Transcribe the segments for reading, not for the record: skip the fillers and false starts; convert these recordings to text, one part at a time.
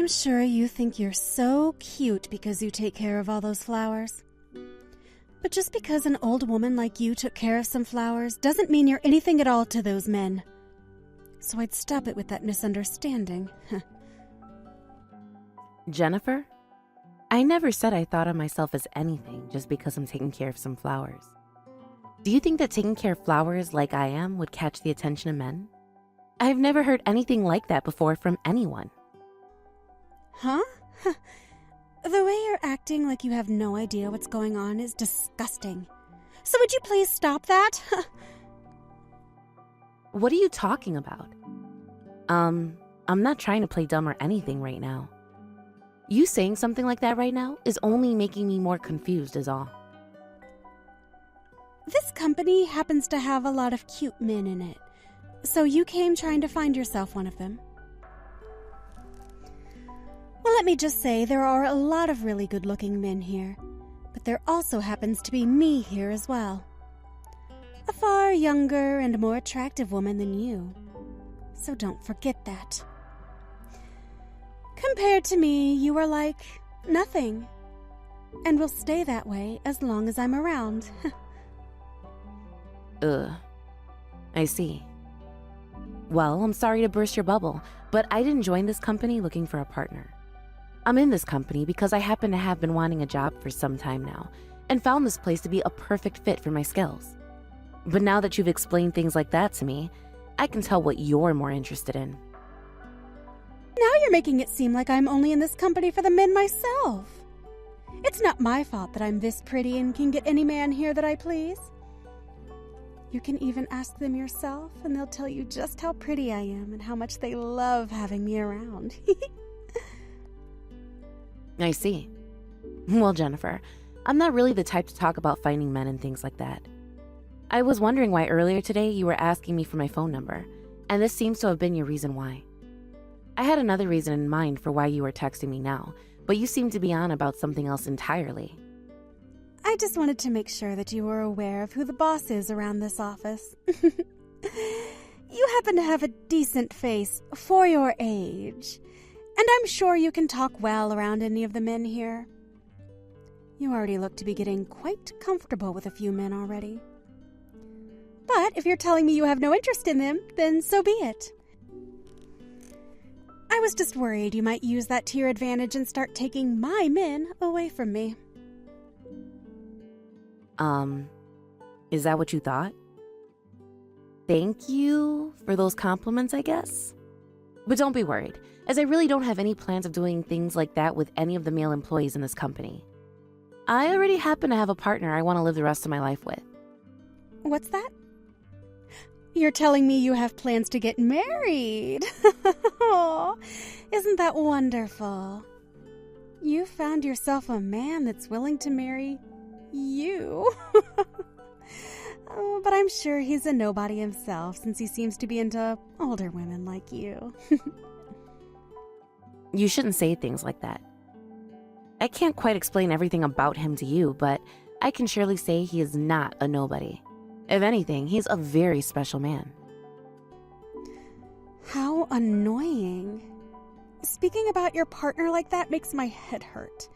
I'm sure you think you're so cute because you take care of all those flowers. But just because an old woman like you took care of some flowers doesn't mean you're anything at all to those men. So I'd stop it with that misunderstanding. Jennifer, I never said I thought of myself as anything just because I'm taking care of some flowers. Do you think that taking care of flowers like I am would catch the attention of men? I've never heard anything like that before from anyone. Huh? The way you're acting like you have no idea what's going on is disgusting. So would you please stop that? What are you talking about? I'm not trying to play dumb or anything right now. You saying something like that right now is only making me more confused is all. This company happens to have a lot of cute men in it. So you came trying to find yourself one of them. Well, let me just say there are a lot of really good-looking men here. But there also happens to be me here as well. A far younger and more attractive woman than you. So don't forget that. Compared to me, you are like nothing. And will stay that way as long as I'm around. I see. Well, I'm sorry to burst your bubble, but I didn't join this company looking for a partner. I'm in this company because I happen to have been wanting a job for some time now, and found this place to be a perfect fit for my skills. But now that you've explained things like that to me, I can tell what you're more interested in. Now you're making it seem like I'm only in this company for the men myself. It's not my fault that I'm this pretty and can get any man here that I please. You can even ask them yourself, and they'll tell you just how pretty I am and how much they love having me around. I see. Well, Jennifer, I'm not really the type to talk about finding men and things like that. I was wondering why earlier today you were asking me for my phone number, and this seems to have been your reason why. I had another reason in mind for why you were texting me now, but you seem to be on about something else entirely. I just wanted to make sure that you were aware of who the boss is around this office. You happen to have a decent face for your age, and I'm sure you can talk well around any of the men here. You already look to be getting quite comfortable with a few men already. But if you're telling me you have no interest in them, then so be it. I was just worried you might use that to your advantage and start taking my men away from me. Is that what you thought? Thank you for those compliments, I guess. But don't be worried, as I really don't have any plans of doing things like that with any of the male employees in this company. I already happen to have a partner I want to live the rest of my life with. What's that? You're telling me you have plans to get married. Oh, isn't that wonderful? You found yourself a man that's willing to marry you. Oh, but I'm sure he's a nobody himself since he seems to be into older women like you. You shouldn't say things like that. I can't quite explain everything about him to you, but I can surely say he is not a nobody. If anything, he's a very special man. How annoying. Speaking about your partner like that makes my head hurt.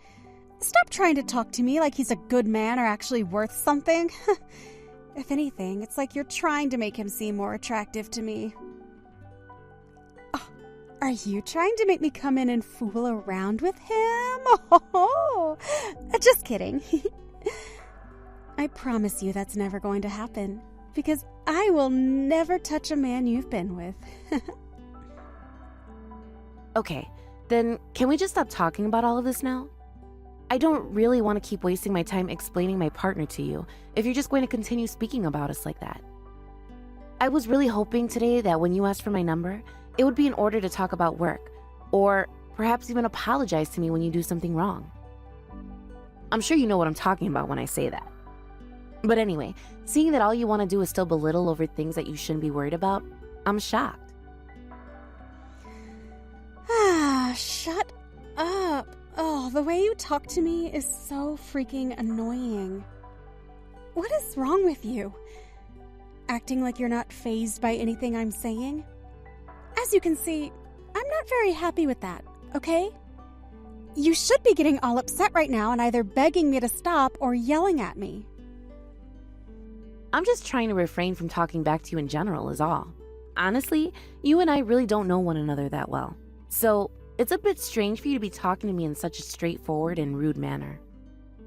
Stop trying to talk to me like he's a good man or actually worth something. If anything, it's like you're trying to make him seem more attractive to me. Oh, are you trying to make me come in and fool around with him? Oh, just kidding. I promise you that's never going to happen, because I will never touch a man you've been with. Okay, then can we just stop talking about all of this now? I don't really want to keep wasting my time explaining my partner to you if you're just going to continue speaking about us like that. I was really hoping today that when you asked for my number, it would be in order to talk about work, or perhaps even apologize to me when you do something wrong. I'm sure you know what I'm talking about when I say that. But anyway, seeing that all you want to do is still belittle over things that you shouldn't be worried about, I'm shocked. Shut up. Oh, the way you talk to me is so freaking annoying. What is wrong with you? Acting like you're not fazed by anything I'm saying? As you can see, I'm not very happy with that, okay? You should be getting all upset right now and either begging me to stop or yelling at me. I'm just trying to refrain from talking back to you in general is all. Honestly, you and I really don't know one another that well. So it's a bit strange for you to be talking to me in such a straightforward and rude manner.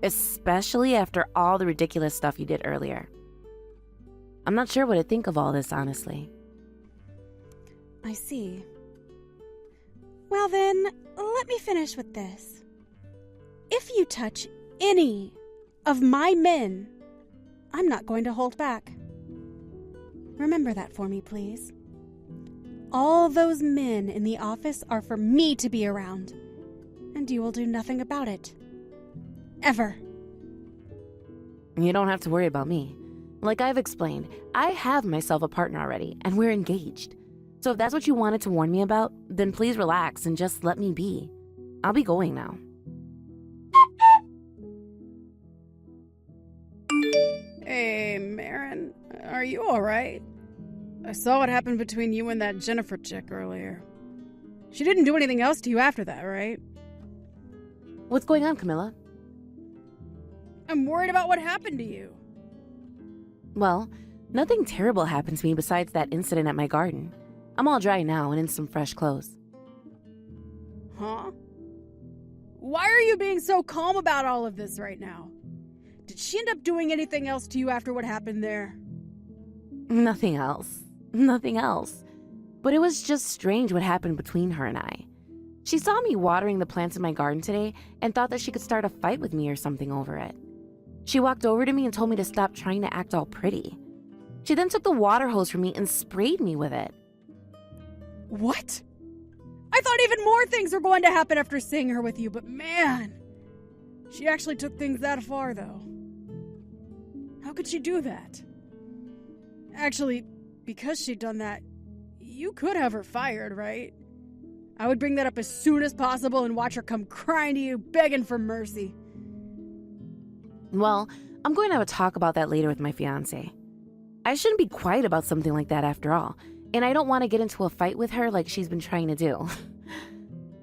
Especially after all the ridiculous stuff you did earlier. I'm not sure what to think of all this, honestly. I see. Well then, let me finish with this. If you touch any of my men, I'm not going to hold back. Remember that for me, please. All those men in the office are for me to be around, and you will do nothing about it. Ever. You don't have to worry about me. Like I've explained, I have myself a partner already, and we're engaged. So if that's what you wanted to warn me about, then please relax and just let me be. I'll be going now. Hey, Marin, are you alright? I saw what happened between you and that Jennifer chick earlier. She didn't do anything else to you after that, right? What's going on, Camilla? I'm worried about what happened to you. Well, nothing terrible happened to me besides that incident at my garden. I'm all dry now and in some fresh clothes. Huh? Why are you being so calm about all of this right now? Did she end up doing anything else to you after what happened there? Nothing else. Nothing else. But it was just strange what happened between her and I. She saw me watering the plants in my garden today and thought that she could start a fight with me or something over it. She walked over to me and told me to stop trying to act all pretty. She then took the water hose from me and sprayed me with it. What? I thought even more things were going to happen after seeing her with you, but man, she actually took things that far, though. How could she do that? Actually, because she'd done that, you could have her fired, right? I would bring that up as soon as possible and watch her come crying to you, begging for mercy. Well, I'm going to have a talk about that later with my fiancé. I shouldn't be quiet about something like that after all, and I don't want to get into a fight with her like she's been trying to do.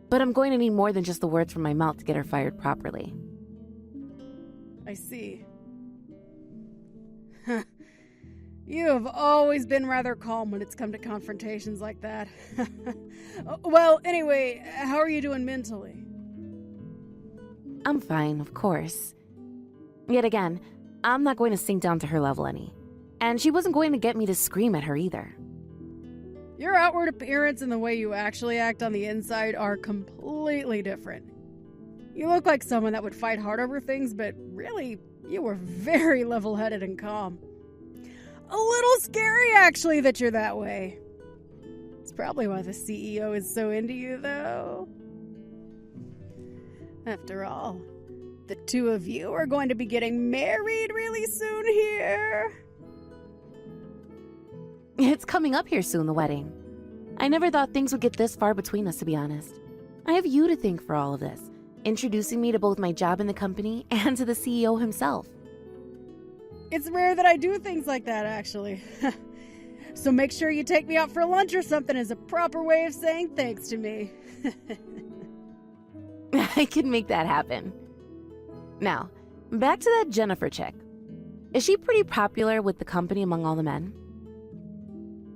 But I'm going to need more than just the words from my mouth to get her fired properly. I see. You have always been rather calm when it's come to confrontations like that. Well, anyway, how are you doing mentally? I'm fine, of course. Yet again, I'm not going to sink down to her level any. And she wasn't going to get me to scream at her either. Your outward appearance and the way you actually act on the inside are completely different. You look like someone that would fight hard over things, but really, you were very level-headed and calm. A little scary, actually, that you're that way. It's probably why the CEO is so into you, though. After all, the two of you are going to be getting married really soon here. It's coming up here soon, the wedding. I never thought things would get this far between us, to be honest. I have you to thank for all of this, introducing me to both my job in the company and to the CEO himself. It's rare that I do things like that, actually. So make sure you take me out for lunch or something as a proper way of saying thanks to me. I can make that happen. Now, back to that Jennifer chick. Is she pretty popular with the company among all the men?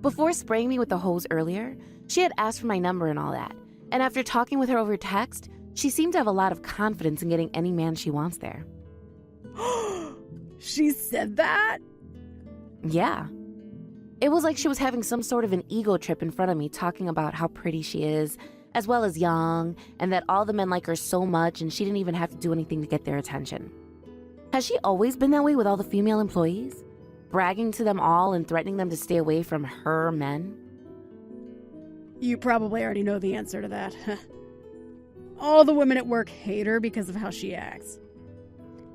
Before spraying me with the hose earlier, she had asked for my number and all that, and after talking with her over text, she seemed to have a lot of confidence in getting any man she wants there. She said that? Yeah. It was like she was having some sort of an ego trip in front of me, talking about how pretty she is, as well as young, and that all the men like her so much and she didn't even have to do anything to get their attention. Has she always been that way with all the female employees? Bragging to them all and threatening them to stay away from her men? You probably already know the answer to that. All the women at work hate her because of how she acts.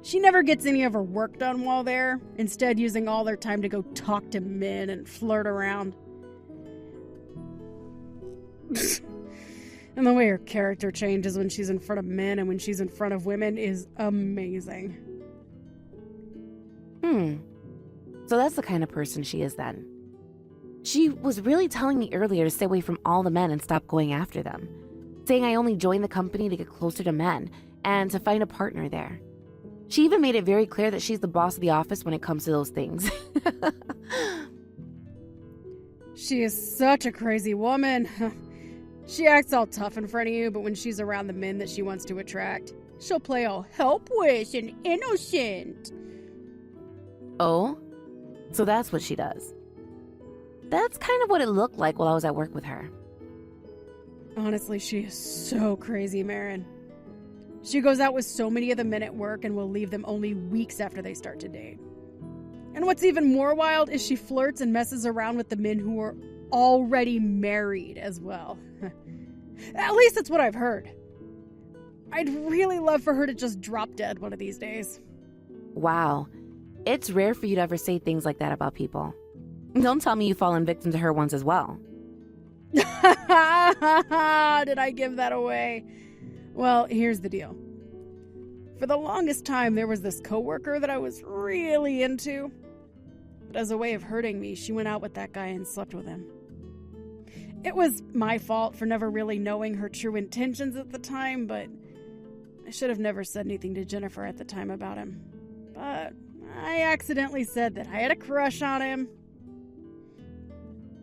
She never gets any of her work done while there, instead using all their time to go talk to men and flirt around. And the way her character changes when she's in front of men and when she's in front of women is amazing. So that's the kind of person she is then. She was really telling me earlier to stay away from all the men and stop going after them. saying I only joined the company to get closer to men and to find a partner there. She even made it very clear that she's the boss of the office when it comes to those things. She is such a crazy woman. She acts all tough in front of you, but when she's around the men that she wants to attract, she'll play all helpless and innocent. Oh? So that's what she does. That's kind of what it looked like while I was at work with her. Honestly, she is so crazy, Marin. She goes out with so many of the men at work and will leave them only weeks after they start to date. And what's even more wild is she flirts and messes around with the men who are already married as well. At least that's what I've heard. I'd really love for her to just drop dead one of these days. Wow. It's rare for you to ever say things like that about people. Don't tell me you've fallen victim to her once as well. Did I give that away? Well, here's the deal. For the longest time, there was this coworker that I was really into. But as a way of hurting me, she went out with that guy and slept with him. It was my fault for never really knowing her true intentions at the time, but I should have never said anything to Jennifer at the time about him. But I accidentally said that I had a crush on him.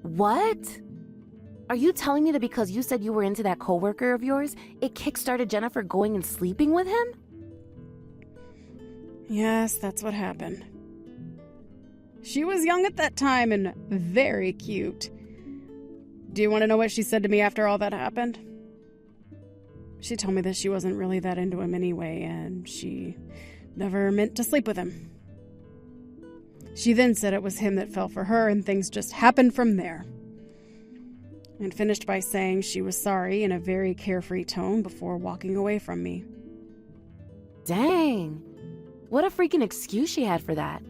What? Are you telling me that because you said you were into that coworker of yours, it kickstarted Jennifer going and sleeping with him? Yes, that's what happened. She was young at that time and very cute. Do you want to know what she said to me after all that happened? She told me that she wasn't really that into him anyway, and she never meant to sleep with him. She then said it was him that fell for her, and things just happened from there. And finished by saying she was sorry in a very carefree tone before walking away from me. Dang. What a freaking excuse she had for that.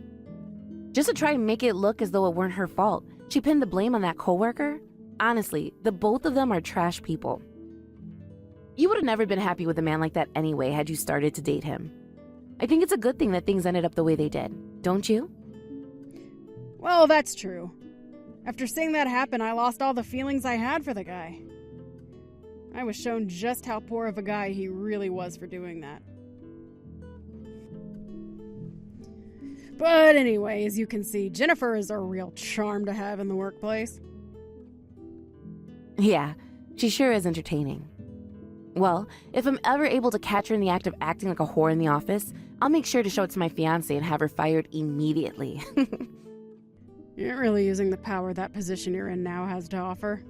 Just to try and make it look as though it weren't her fault, she pinned the blame on that coworker? Honestly, the both of them are trash people. You would have never been happy with a man like that anyway had you started to date him. I think it's a good thing that things ended up the way they did, don't you? Well, that's true. After seeing that happen, I lost all the feelings I had for the guy. I was shown just how poor of a guy he really was for doing that. But anyway, as you can see, Jennifer is a real charm to have in the workplace. Yeah, she sure is entertaining. Well, if I'm ever able to catch her in the act of acting like a whore in the office, I'll make sure to show it to my fiancé and have her fired immediately. You're really using the power that position you're in now has to offer.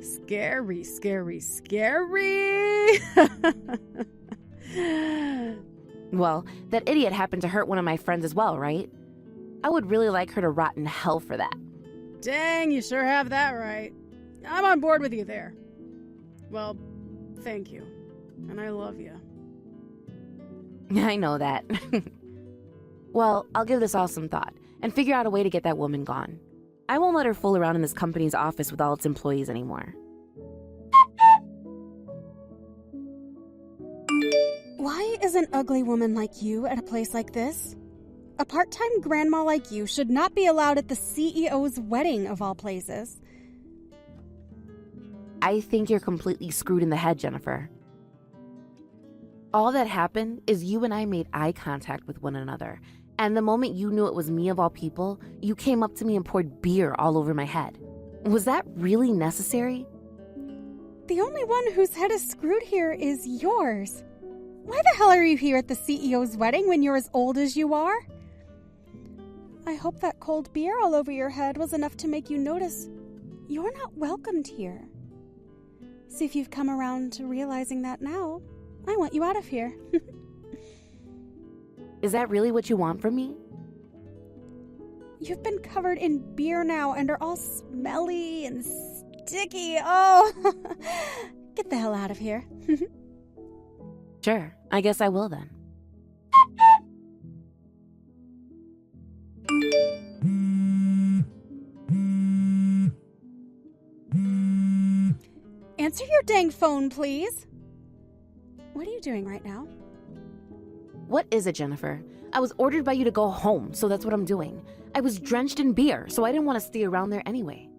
Scary, scary, scary. Well, that idiot happened to hurt one of my friends as well, right? I would really like her to rot in hell for that. Dang, you sure have that right. I'm on board with you there. Well, thank you. And I love you. I know that. Well, I'll give this all some thought and figure out a way to get that woman gone. I won't let her fool around in this company's office with all its employees anymore. Why is an ugly woman like you at a place like this? A part-time grandma like you should not be allowed at the CEO's wedding of all places. I think you're completely screwed in the head, Jennifer. All that happened is you and I made eye contact with one another, and the moment you knew it was me of all people, you came up to me and poured beer all over my head. Was that really necessary? The only one whose head is screwed here is yours. Why the hell are you here at the CEO's wedding when you're as old as you are? I hope that cold beer all over your head was enough to make you notice you're not welcomed here. See if you've come around to realizing that now. I want you out of here. Is that really what you want from me? You've been covered in beer now and are all smelly and sticky. Oh, get the hell out of here. Sure, I guess I will then. Answer your dang phone, please. What are you doing right now? What is it, Jennifer? I was ordered by you to go home, so that's what I'm doing. I was drenched in beer, so I didn't want to stay around there anyway.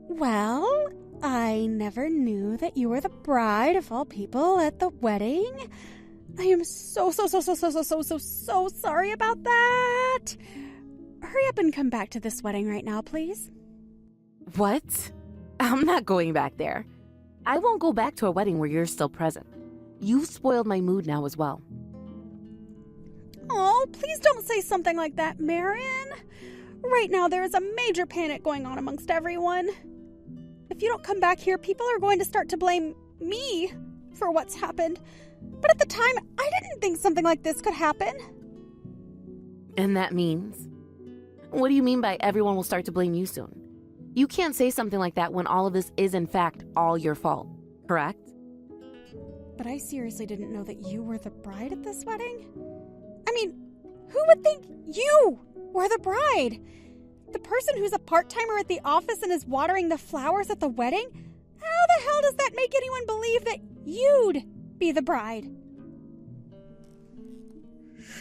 Well, I never knew that you were the bride of all people at the wedding. I am so sorry about that. Hurry up and come back to this wedding right now, please. What? I'm not going back there. I won't go back to a wedding where you're still present. You've spoiled my mood now as well. Oh, please don't say something like that, Marion. Right now there is a major panic going on amongst everyone. If you don't come back here, people are going to start to blame me for what's happened. But at the time, I didn't think something like this could happen. And that means? What do you mean by everyone will start to blame you soon? You can't say something like that when all of this is in fact all your fault, correct? But I seriously didn't know that you were the bride at this wedding. I mean, who would think you were the bride? The person who's a part-timer at the office and is watering the flowers at the wedding? How the hell does that make anyone believe that you'd be the bride?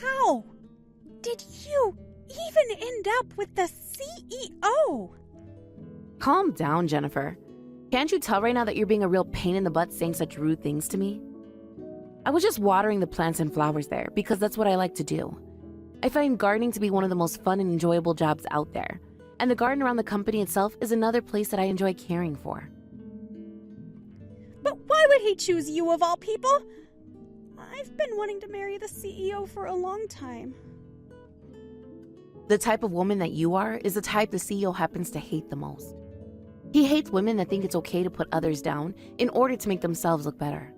How did you even end up with the CEO? Calm down, Jennifer. Can't you tell right now that you're being a real pain in the butt saying such rude things to me? I was just watering the plants and flowers there because that's what I like to do. I find gardening to be one of the most fun and enjoyable jobs out there, and the garden around the company itself is another place that I enjoy caring for. But why would he choose you of all people? I've been wanting to marry the CEO for a long time. The type of woman that you are is the type the CEO happens to hate the most. He hates women that think it's okay to put others down in order to make themselves look better.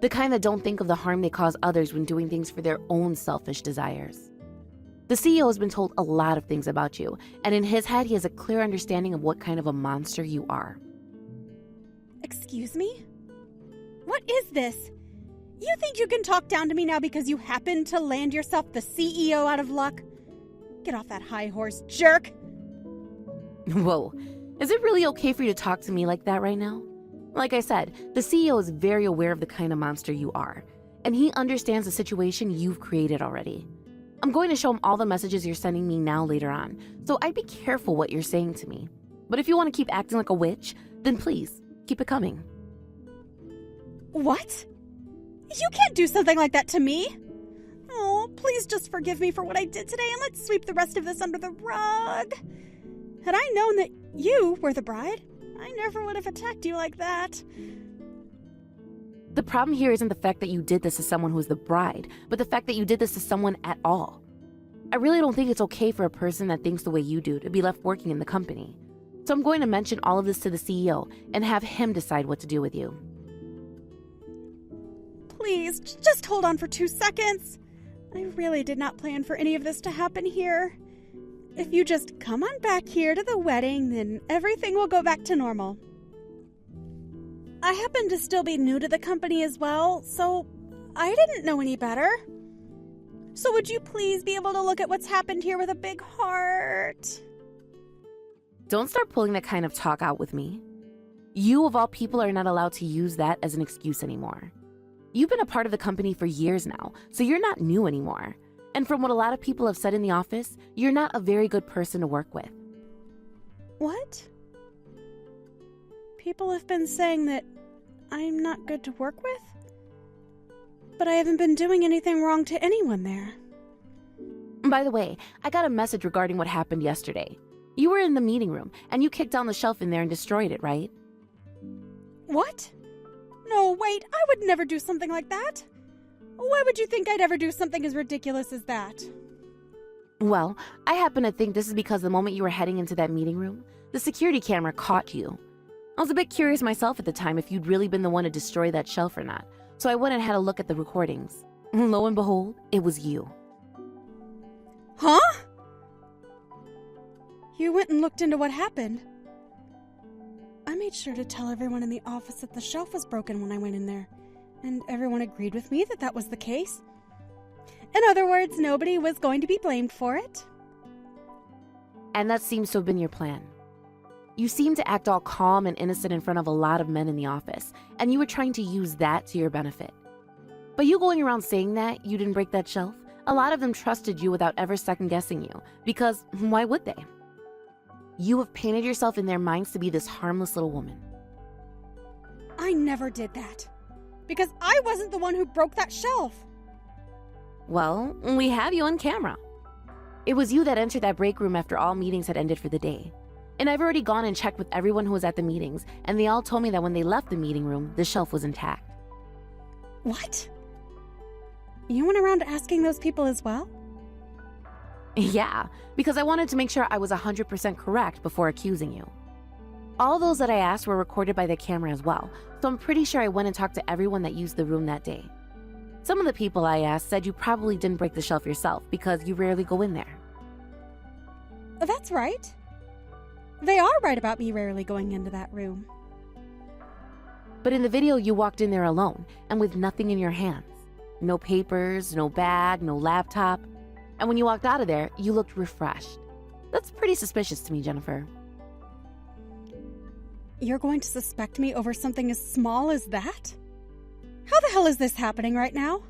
The kind that don't think of the harm they cause others when doing things for their own selfish desires. The CEO has been told a lot of things about you, and in his head, he has a clear understanding of what kind of a monster you are. Excuse me? What is this? You think you can talk down to me now because you happen to land yourself the CEO out of luck? Get off that high horse, jerk! Whoa, is it really okay for you to talk to me like that right now? Like I said, the CEO is very aware of the kind of monster you are, and he understands the situation you've created already. I'm going to show him all the messages you're sending me now later on, so I'd be careful what you're saying to me. But if you want to keep acting like a witch, then please, keep it coming. What? You can't do something like that to me! Oh, please just forgive me for what I did today and let's sweep the rest of this under the rug. Had I known that you were the bride, I never would have attacked you like that. The problem here isn't the fact that you did this to someone who's the bride, but the fact that you did this to someone at all. I really don't think it's okay for a person that thinks the way you do to be left working in the company. So I'm going to mention all of this to the CEO and have him decide what to do with you. Please, just hold on for 2 seconds. I really did not plan for any of this to happen here. If you just come on back here to the wedding, then everything will go back to normal. I happen to still be new to the company as well, so I didn't know any better. So would you please be able to look at what's happened here with a big heart? Don't start pulling that kind of talk out with me. You, of all people, are not allowed to use that as an excuse anymore. You've been a part of the company for years now, so you're not new anymore. And from what a lot of people have said in the office, you're not a very good person to work with. What? People have been saying that I'm not good to work with? But I haven't been doing anything wrong to anyone there. By the way, I got a message regarding what happened yesterday. You were in the meeting room, and you kicked down the shelf in there and destroyed it, right? What? No, wait, I would never do something like that. Why would you think I'd ever do something as ridiculous as that? Well, I happen to think this is because the moment you were heading into that meeting room, the security camera caught you. I was a bit curious myself at the time if you'd really been the one to destroy that shelf or not, so I went and had a look at the recordings. Lo and behold, it was you. Huh? You went and looked into what happened. I made sure to tell everyone in the office that the shelf was broken when I went in there, and everyone agreed with me that that was the case. In other words, nobody was going to be blamed for it. And that seems to have been your plan. You seemed to act all calm and innocent in front of a lot of men in the office, and you were trying to use that to your benefit. But you going around saying that you didn't break that shelf, a lot of them trusted you without ever second-guessing you, because why would they? You have painted yourself in their minds to be this harmless little woman. I never did that. Because I wasn't the one who broke that shelf. Well, we have you on camera. It was you that entered that break room after all meetings had ended for the day. And I've already gone and checked with everyone who was at the meetings, and they all told me that when they left the meeting room, the shelf was intact. What? You went around asking those people as well? Yeah, because I wanted to make sure I was 100% correct before accusing you. All those that I asked were recorded by the camera as well, so I'm pretty sure I went and talked to everyone that used the room that day. Some of the people I asked said you probably didn't break the shelf yourself because you rarely go in there. That's right. They are right about me rarely going into that room. But in the video, you walked in there alone and with nothing in your hands. No papers, no bag, no laptop. And when you walked out of there, you looked refreshed. That's pretty suspicious to me, Jennifer. You're going to suspect me over something as small as that? How the hell is this happening right now?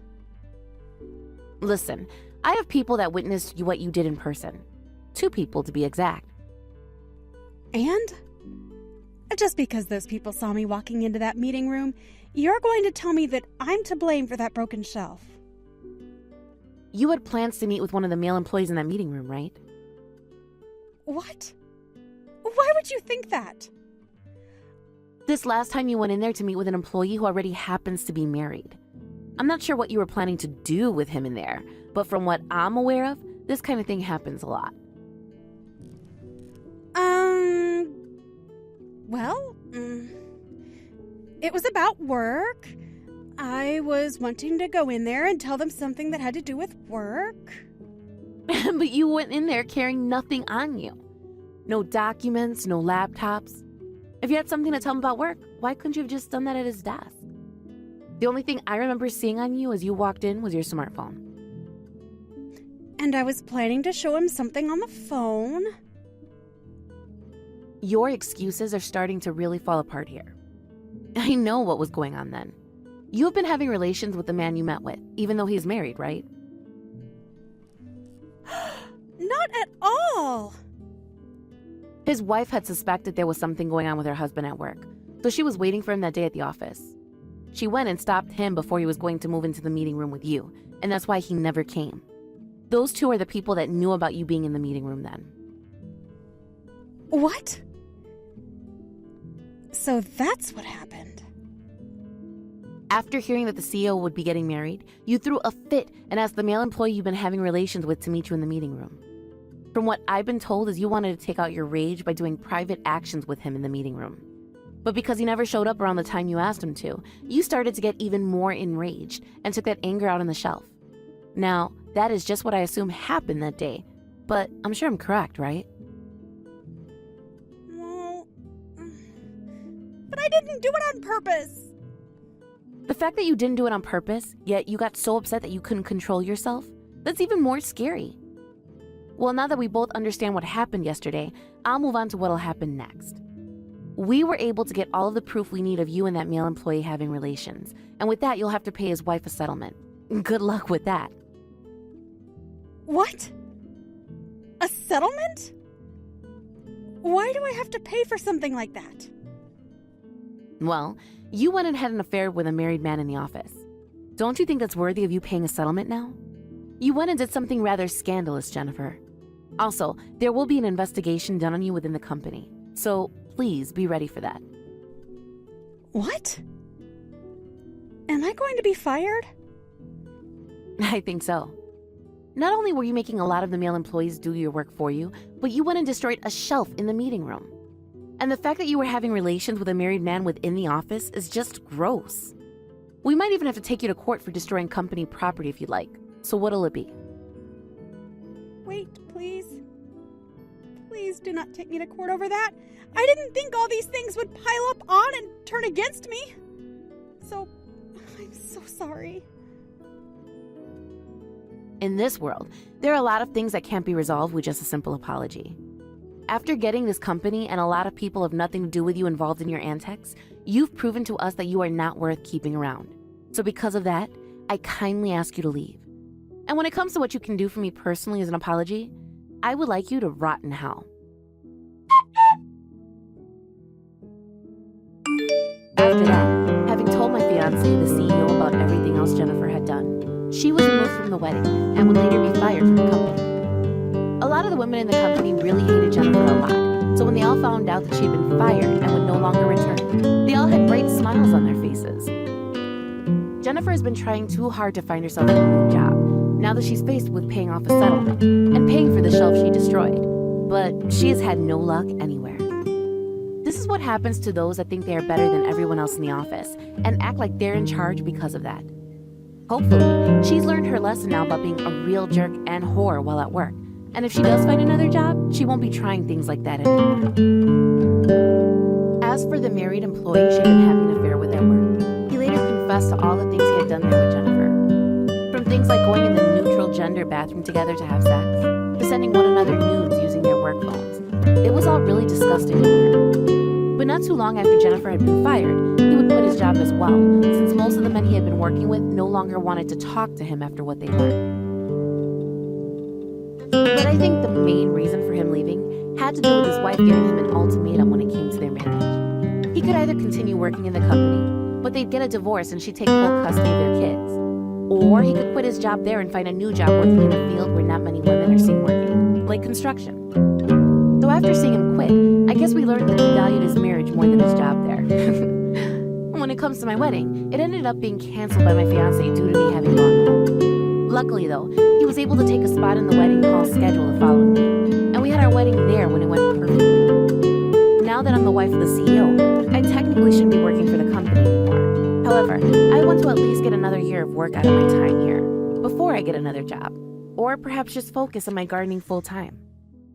Listen, I have people that witnessed what you did in person. 2 people to be exact. And? Just because those people saw me walking into that meeting room, you're going to tell me that I'm to blame for that broken shelf. You had plans to meet with one of the male employees in that meeting room, right? What? Why would you think that? This last time you went in there to meet with an employee who already happens to be married. I'm not sure what you were planning to do with him in there, but from what I'm aware of, this kind of thing happens a lot. Well, it was about work. I was wanting to go in there and tell them something that had to do with work. But you went in there carrying nothing on you. No documents, no laptops. If you had something to tell him about work, why couldn't you have just done that at his desk? The only thing I remember seeing on you as you walked in was your smartphone. And I was planning to show him something on the phone. Your excuses are starting to really fall apart here. I know what was going on then. You have been having relations with the man you met with, even though he's married, right? Not at all. His wife had suspected there was something going on with her husband at work, so she was waiting for him that day at the office. She went and stopped him before he was going to move into the meeting room with you, and that's why he never came. Those 2 are the people that knew about you being in the meeting room then. What? So that's what happened. After hearing that the CEO would be getting married, you threw a fit and asked the male employee you've been having relations with to meet you in the meeting room. From what I've been told is you wanted to take out your rage by doing private actions with him in the meeting room. But because he never showed up around the time you asked him to, you started to get even more enraged and took that anger out on the shelf. Now, that is just what I assume happened that day, but I'm sure I'm correct, right? Well, but I didn't do it on purpose. The fact that you didn't do it on purpose, yet you got so upset that you couldn't control yourself, that's even more scary. Well, now that we both understand what happened yesterday, I'll move on to what'll happen next. We were able to get all of the proof we need of you and that male employee having relations, and with that, you'll have to pay his wife a settlement. Good luck with that. What? A settlement? Why do I have to pay for something like that? Well, you went and had an affair with a married man in the office. Don't you think that's worthy of you paying a settlement now? You went and did something rather scandalous, Jennifer. Also, there will be an investigation done on you within the company, so please be ready for that. What? Am I going to be fired? I think so. Not only were you making a lot of the male employees do your work for you, but you went and destroyed a shelf in the meeting room. And the fact that you were having relations with a married man within the office is just gross. We might even have to take you to court for destroying company property if you'd like. So what'll it be? Wait, please. Please do not take me to court over that. I didn't think all these things would pile up on and turn against me. So, I'm so sorry. In this world, there are a lot of things that can't be resolved with just a simple apology. After getting this company and a lot of people have nothing to do with you involved in your antics, you've proven to us that you are not worth keeping around. So because of that, I kindly ask you to leave. And when it comes to what you can do for me personally as an apology, I would like you to rot in hell. After that, about everything else Jennifer had done. She was removed from the wedding and would later be fired from the company. A lot of the women in the company really hated Jennifer a lot, so when they all found out that she had been fired and would no longer return, they all had bright smiles on their faces. Jennifer has been trying too hard to find herself a new job, now that she's faced with paying off a settlement and paying for the shelf she destroyed. But she has had no luck anywhere. This is what happens to those that think they are better than everyone else in the office and act like they're in charge because of that. Hopefully, she's learned her lesson now about being a real jerk and whore while at work. And if she does find another job, she won't be trying things like that anymore. As for the married employee she'd been having an affair with at work, he later confessed to all the things he had done there with Jennifer. From things like going in the neutral gender bathroom together to have sex, to sending one another nudes using their work phones. It was all really disgusting to her. But not too long after Jennifer had been fired, he would quit his job as well, since most of the men he had been working with no longer wanted to talk to him after what they learned. But I think the main reason for him leaving had to do with his wife giving him an ultimatum when it came to their marriage. He could either continue working in the company, but they'd get a divorce and she'd take full custody of their kids. Or he could quit his job there and find a new job working in a field where not many women are seen working, like construction. So after seeing him quit, I guess we learned that he valued his marriage more than his job there. When it comes to my wedding, it ended up being canceled by my fiancé due to me having gone home. Luckily though, he was able to take a spot in the wedding hall schedule the following week, and we had our wedding there when it went perfectly. Now that I'm the wife of the CEO, I technically shouldn't be working for the company anymore. However, I want to at least get another year of work out of my time here, before I get another job. Or perhaps just focus on my gardening full time.